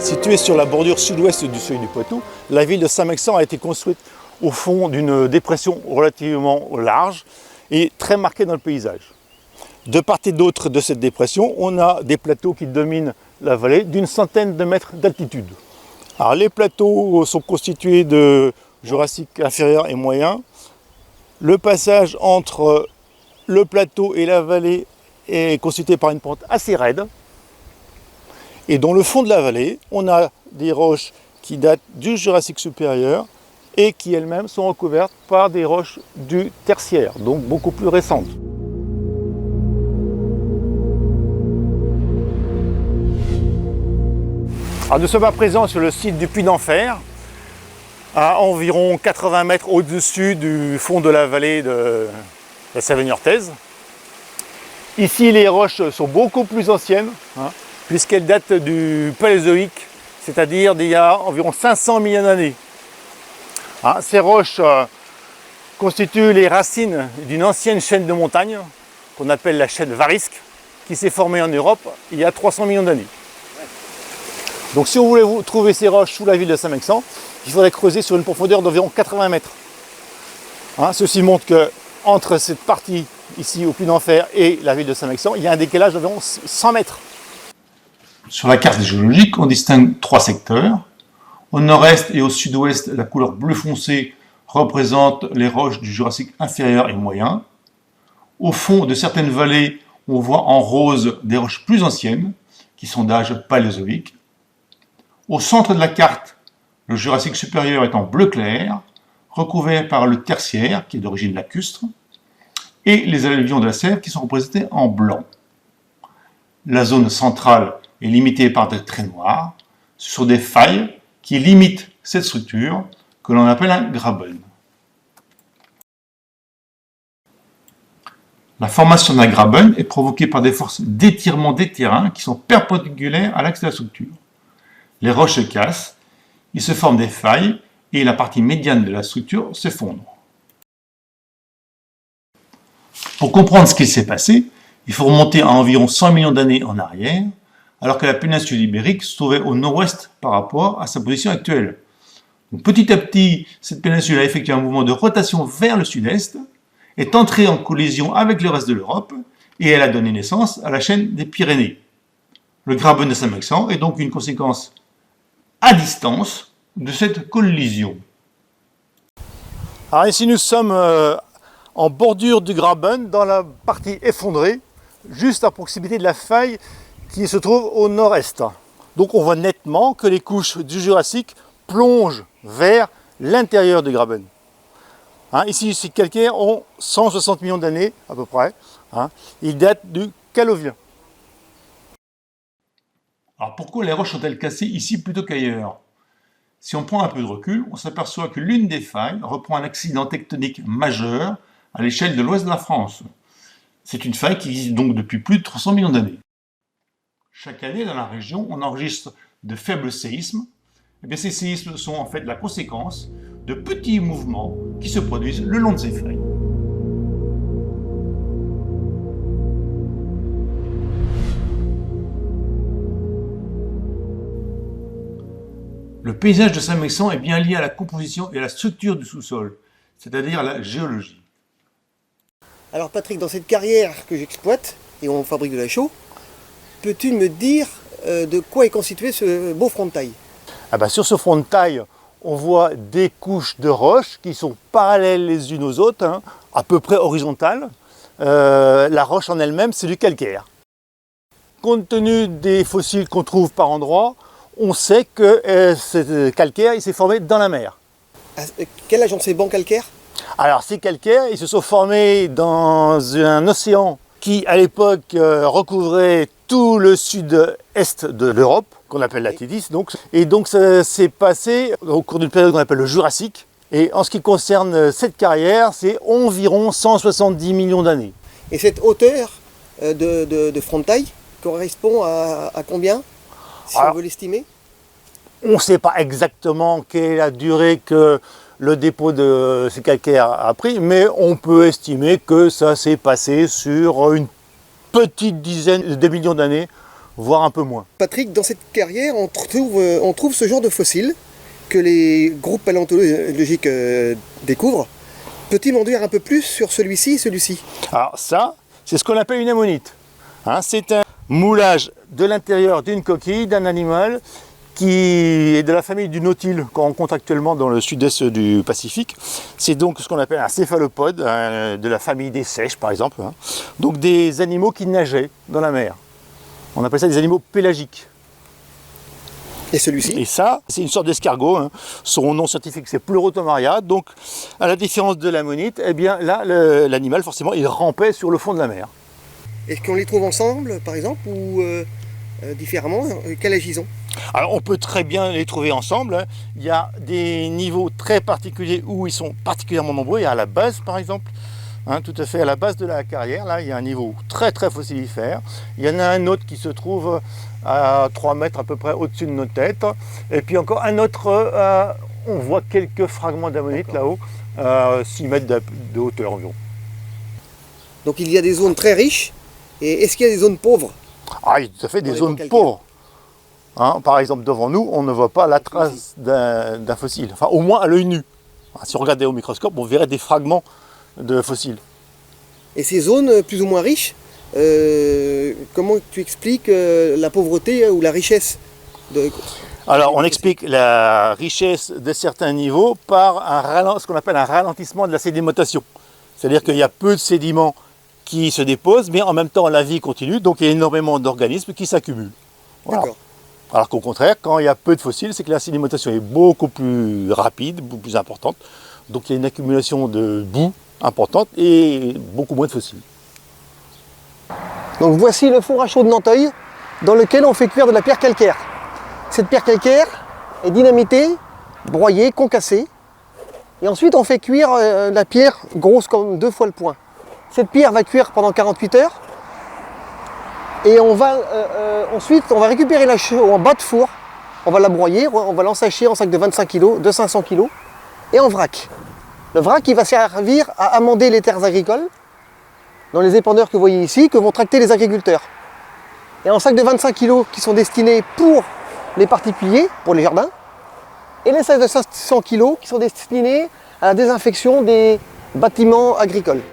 Située sur la bordure sud-ouest du seuil du Poitou, la ville de Saint-Mexant a été construite au fond d'une dépression relativement large et très marquée dans le paysage. De part et d'autre de cette dépression, on a des plateaux qui dominent la vallée d'une centaine de mètres d'altitude. Alors, les plateaux sont constitués de Jurassique inférieur et moyen. Le passage entre le plateau et la vallée est constitué par une pente assez raide. Et dans le fond de la vallée, on a des roches qui datent du Jurassique supérieur et qui elles-mêmes sont recouvertes par des roches du tertiaire, donc beaucoup plus récentes. Alors nous sommes à présent sur le site du Puy d'Enfer, à environ 80 mètres au-dessus du fond de la vallée de la Savagne-Orthez. Ici, les roches sont beaucoup plus anciennes, puisqu'elles datent du Paléozoïque, c'est-à-dire d'il y a environ 500 millions d'années. Ces roches constituent les racines d'une ancienne chaîne de montagnes, qu'on appelle la chaîne Varisque, qui s'est formée en Europe il y a 300 millions d'années. Donc si on voulait trouver ces roches sous la ville de Saint-Mexant, il faudrait creuser sur une profondeur d'environ 80 mètres. Ceci montre qu'entre cette partie ici au Puy d'Enfer et la ville de Saint-Mexant, il y a un décalage d'environ 100 mètres. Sur la carte géologique, on distingue trois secteurs. Au nord-est et au sud-ouest, la couleur bleu foncé représente les roches du Jurassique inférieur et moyen. Au fond de certaines vallées, on voit en rose des roches plus anciennes, qui sont d'âge paléozoïque. Au centre de la carte, le Jurassique supérieur est en bleu clair, recouvert par le tertiaire, qui est d'origine lacustre, et les alluvions de la Sèvre, qui sont représentés en blanc. La zone centrale est limitée par des traits noirs. Ce sont des failles qui limitent cette structure, que l'on appelle un graben. La formation d'un graben est provoquée par des forces d'étirement des terrains qui sont perpendiculaires à l'axe de la structure. Les roches se cassent, il se forment des failles et la partie médiane de la structure s'effondre. Pour comprendre ce qui s'est passé, il faut remonter à environ 100 millions d'années en arrière, alors que la péninsule ibérique se trouvait au nord-ouest par rapport à sa position actuelle. Donc, petit à petit, cette péninsule a effectué un mouvement de rotation vers le sud-est, est entrée en collision avec le reste de l'Europe, et elle a donné naissance à la chaîne des Pyrénées. Le graben de Saint-Mexant est donc une conséquence à distance de cette collision. Alors ici nous sommes en bordure du graben, dans la partie effondrée, juste à proximité de la faille qui se trouve au nord-est. Donc on voit nettement que les couches du Jurassique plongent vers l'intérieur du graben. Ici, ces calcaires ont 160 millions d'années à peu près. Ils datent du Calovien. Alors pourquoi les roches sont-elles cassées ici plutôt qu'ailleurs? Si on prend un peu de recul, on s'aperçoit que l'une des failles reprend un accident tectonique majeur à l'échelle de l'ouest de la France. C'est une faille qui existe donc depuis plus de 300 millions d'années. Chaque année dans la région, on enregistre de faibles séismes. Et bien, ces séismes sont en fait la conséquence de petits mouvements qui se produisent le long de ces failles. Le paysage de Saint-Mexant est bien lié à la composition et à la structure du sous-sol, c'est-à-dire à la géologie. Alors Patrick, dans cette carrière que j'exploite, et on fabrique de la chaux, peux-tu me dire de quoi est constitué ce beau front de taille? Sur ce front de taille, on voit des couches de roches qui sont parallèles les unes aux autres, à peu près horizontales. La roche en elle-même, c'est du calcaire. Compte tenu des fossiles qu'on trouve par endroits, on sait que ce calcaire s'est formé dans la mer. Quel âge ont ces bancs calcaires? Alors ces calcaires, ils se sont formés dans un océan qui à l'époque recouvrait tout le sud-est de l'Europe, qu'on appelle la Tédis. Et donc ça s'est passé au cours d'une période qu'on appelle le Jurassique. Et en ce qui concerne cette carrière, c'est environ 170 millions d'années. Et cette hauteur de front de taille correspond à combien, si on veut l'estimer? On ne sait pas exactement quelle est la durée que le dépôt de ces calcaires a pris, mais on peut estimer que ça s'est passé sur une petite dizaine de millions d'années voire un peu moins. Patrick, dans cette carrière, on trouve ce genre de fossiles que les groupes paléontologiques découvrent. Peux-tu m'en dire un peu plus sur celui-ci et celui-ci? Alors ça, c'est ce qu'on appelle une ammonite. Hein, c'est un moulage de l'intérieur d'une coquille d'un animal qui est de la famille du nautile qu'on rencontre actuellement dans le sud-est du Pacifique. C'est donc ce qu'on appelle un céphalopode, de la famille des seiches par exemple. Hein. Donc des animaux qui nageaient dans la mer. On appelle ça des animaux pélagiques. Et celui-ci? Et ça, c'est une sorte d'escargot. Hein. Son nom scientifique, c'est Pleurotomaria. Donc, à la différence de l'ammonite, eh bien là, l'animal, forcément, il rampait sur le fond de la mer. Est-ce qu'on les trouve ensemble, par exemple, ou différemment? Quel âge ils ont? Alors, on peut très bien les trouver ensemble. Hein. Il y a des niveaux très particuliers où ils sont particulièrement nombreux. Il y a à la base, par exemple, hein, tout à fait à la base de la carrière. Là, il y a un niveau très très fossilifère. Il y en a un autre qui se trouve à 3 mètres à peu près au-dessus de nos têtes. Et puis encore un autre, on voit quelques fragments d'ammonite là-haut, 6 mètres de hauteur environ. Donc il y a des zones très riches. Et est-ce qu'il y a des zones pauvres? Ah, il y a tout à fait des zones pauvres. Hein, par exemple, devant nous, on ne voit pas la trace d'un fossile. Enfin, au moins à l'œil nu. Si on regardait au microscope, on verrait des fragments de fossiles. Et ces zones plus ou moins riches, comment tu expliques la pauvreté ou la richesse Alors, on explique la richesse de certains niveaux par ce qu'on appelle un ralentissement de la sédimentation. C'est-à-dire qu'il y a peu de sédiments qui se déposent, mais en même temps la vie continue, donc il y a énormément d'organismes qui s'accumulent. Voilà. Alors qu'au contraire, quand il y a peu de fossiles, c'est que la sédimentation est beaucoup plus rapide, beaucoup plus importante. Donc il y a une accumulation de boue importante et beaucoup moins de fossiles. Donc voici le four à chaux de Nanteuil, dans lequel on fait cuire de la pierre calcaire. Cette pierre calcaire est dynamitée, broyée, concassée. Et ensuite on fait cuire la pierre grosse comme 2 fois le poing. Cette pierre va cuire pendant 48 heures. Et ensuite on va récupérer la chaux en bas de four. On va la broyer, on va l'ensacher en sac de 25 kg, de 500 kg et en vrac. Le vrac il va servir à amender les terres agricoles dans les épandeurs que vous voyez ici, que vont tracter les agriculteurs. Et en sac de 25 kg qui sont destinés pour les particuliers, pour les jardins, et les sacs de 500 kg qui sont destinés à la désinfection des bâtiments agricoles.